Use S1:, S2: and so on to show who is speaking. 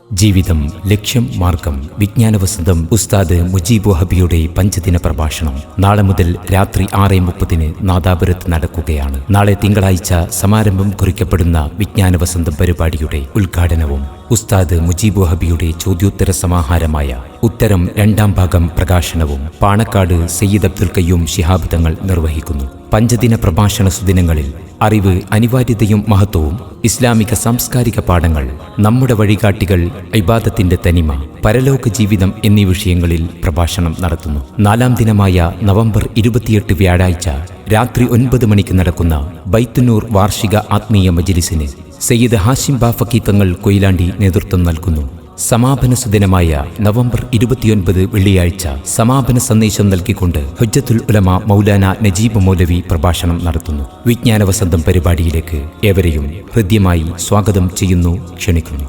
S1: ജീവിതം ലക്ഷ്യം മാർഗം വിജ്ഞാനവസന്തം ഉസ്താദ് മുജീബ് വഹബിയുടെ പഞ്ചദിന പ്രഭാഷണം നാളെ മുതൽ രാത്രി 6:30 നാദാപുരത്ത് നടക്കുകയാണ്. നാളെ തിങ്കളാഴ്ച സമാരംഭം കുറിക്കപ്പെടുന്ന വിജ്ഞാനവസന്തം പരിപാടിയുടെ ഉദ്ഘാടനവും ഉസ്താദ് മുജീബ് വഹബിയുടെ ചോദ്യോത്തര സമാഹാരമായ ഉത്തരം 2ാം ഭാഗം പ്രകാശനവും പാണക്കാട് സയ്യിദ് അബ്ദുൽ ഖയ്യൂം ശിഹാബ് തങ്ങൾ നിർവഹിക്കുന്നു. പഞ്ചദിന പ്രഭാഷണ സുദിനങ്ങളിൽ അറിവ്, അനിവാര്യതയും മഹത്വവും, ഇസ്ലാമിക സാംസ്കാരിക പാഠങ്ങൾ, നമ്മുടെ വഴികാട്ടികൾ, ഇബാദത്തിന്റെ തനിമ, പരലോക ജീവിതം എന്നീ വിഷയങ്ങളിൽ പ്രഭാഷണം നടത്തുന്നു. 4ാം ദിനമായ നവംബർ 28 വ്യാഴാഴ്ച രാത്രി 9 മണിക്ക് നടക്കുന്ന ബൈത്തുന്നൂർ വാർഷിക ആത്മീയ മജ്ലിസിന് സയ്യിദ് ഹാഷിം ബാഫക്കി തങ്ങൾ കൊയിലാണ്ടി നേതൃത്വം നൽകുന്നു. സമാപന സുദിനമായ നവംബർ 29 വെള്ളിയാഴ്ച സമാപന സന്ദേശം നൽകിക്കൊണ്ട് ഹുജ്ജത്തുൽ ഉലമ മൗലാന നജീബ് മൗലവി പ്രഭാഷണം നടത്തുന്നു. വിജ്ഞാനവസന്തം പരിപാടിയിലേക്ക് ഏവരെയും ഹൃദ്യമായി സ്വാഗതം ചെയ്യുന്നു, ക്ഷണിക്കുന്നു.